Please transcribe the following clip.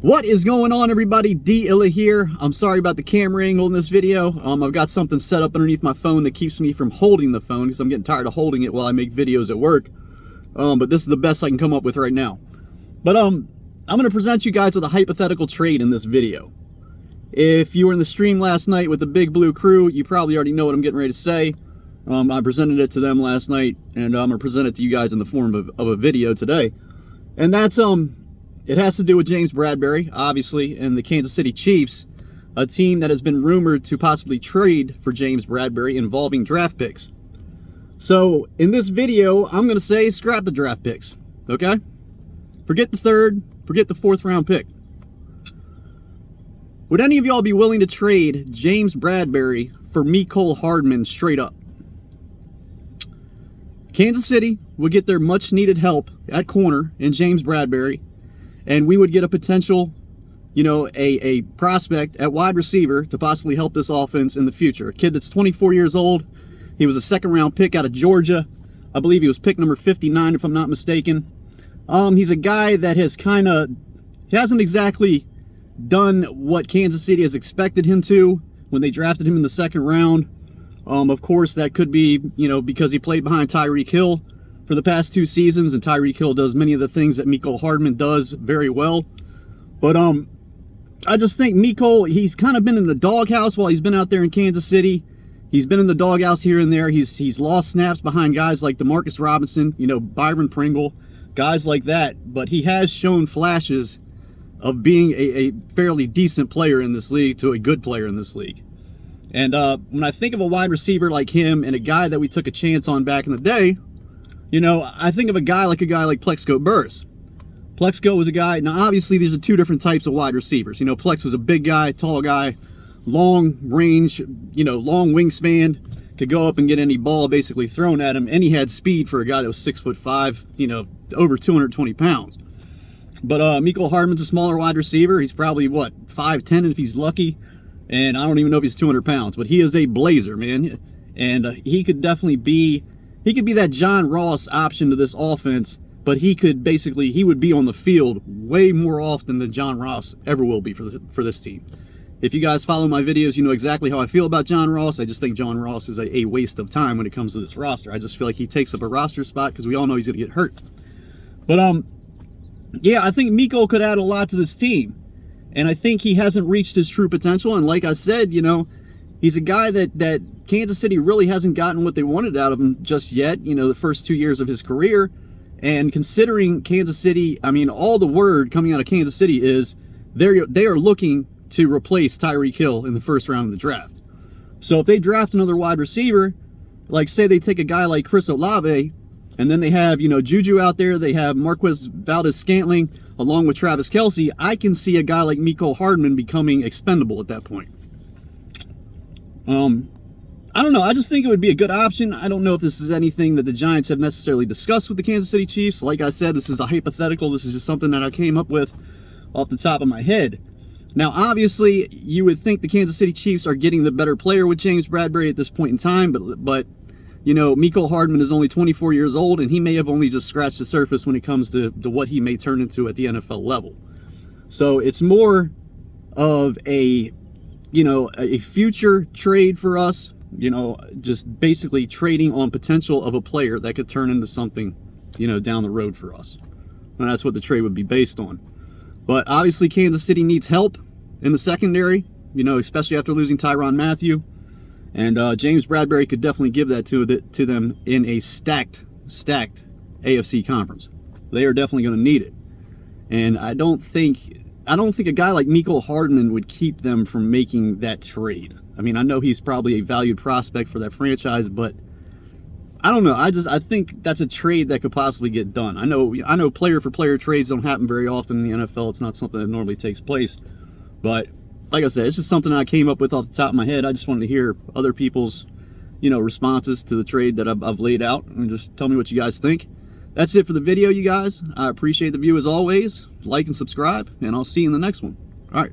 What is going on, everybody? D Illa here. I'm sorry about the camera angle in this video. I've got something set up underneath my phone that keeps me from holding the phone because I'm getting tired of holding it while I make videos at work. But this is the best I can come up with right now. But I'm going to present you guys with a hypothetical trade in this video. If you were in the stream last night with the Big Blue crew, you probably already know what I'm getting ready to say. I presented it to them last night, and I'm going to present it to you guys in the form of a video today. And that's it has to do with James Bradberry, obviously, and the Kansas City Chiefs, a team that has been rumored to possibly trade for James Bradberry involving draft picks. So in this video, I'm going to say scrap the draft picks, okay? Forget the third, forget the fourth round pick. Would any of y'all be willing to trade James Bradberry for Mecole Hardman straight up? Kansas City would get their much needed help at corner in James Bradberry, and we would get a potential, a prospect at wide receiver to possibly help this offense in the future. A kid that's 24 years old. He was a second-round pick out of Georgia. I believe he was pick number 59, if I'm not mistaken. He's a guy that hasn't exactly done what Kansas City has expected him to when they drafted him in the second round. Of course, that could be, because he played behind Tyreek Hill for the past 2 seasons, and Tyreek Hill does many of the things that Mecole Hardman does very well. But I just think Mecole, he's kind of been in the doghouse while he's been out there in Kansas City. He's been in the doghouse here and there. He's lost snaps behind guys like Demarcus Robinson, Byron Pringle, guys like that. But he has shown flashes of being a fairly decent player in this league to a good player in this league. And when I think of a wide receiver like him and a guy that we took a chance on back in the day, I think of a guy like Plexico Burress. Plexico was a guy, now obviously these are 2 different types of wide receivers. Plex was a big guy, tall guy, long range, long wingspan, could go up and get any ball basically thrown at him, and he had speed for a guy that was 6'5", over 220 pounds. But Mecole Hardman's a smaller wide receiver. He's probably, 5'10", if he's lucky, and I don't even know if he's 200 pounds, but he is a blazer, man, and he could definitely be... He could be that John Ross option to this offense, but he would be on the field way more often than John Ross ever will be for this team. If you guys follow my videos, you know exactly how I feel about John Ross. I just think John Ross is a waste of time when it comes to this roster. I just feel like he takes up a roster spot because we all know he's going to get hurt. But, yeah, I think Mecole could add a lot to this team. And I think he hasn't reached his true potential. And like I said, he's a guy that Kansas City really hasn't gotten what they wanted out of him just yet, the first 2 years of his career. And considering Kansas City, all the word coming out of Kansas City is they are looking to replace Tyreek Hill in the first round of the draft. So if they draft another wide receiver, like say they take a guy like Chris Olave, and then they have, Juju out there, they have Marquez Valdez-Scantling along with Travis Kelce, I can see a guy like Mecole Hardman becoming expendable at that point. I don't know. I just think it would be a good option. I don't know if this is anything that the Giants have necessarily discussed with the Kansas City Chiefs. Like I said, this is a hypothetical. This is just something that I came up with off the top of my head. Now, obviously, you would think the Kansas City Chiefs are getting the better player with James Bradberry at this point in time, but Mecole Hardman is only 24 years old, and he may have only just scratched the surface when it comes to what he may turn into at the NFL level. So it's more of a future trade for us, just basically trading on potential of a player that could turn into something, down the road for us. And that's what the trade would be based on. But obviously Kansas City needs help in the secondary, especially after losing Tyrann Mathieu. And James Bradberry could definitely give that to them in a stacked AFC conference. They are definitely going to need it. And I don't think a guy like Mecole Hardman would keep them from making that trade. I know he's probably a valued prospect for that franchise, but I don't know. I think that's a trade that could possibly get done. I know player for player trades don't happen very often in the NFL. It's not something that normally takes place. But like I said, it's just something I came up with off the top of my head. I just wanted to hear other people's, responses to the trade that I've laid out, and just tell me what you guys think. That's it for the video, you guys. I appreciate the view as always. Like and subscribe, and I'll see you in the next one. All right.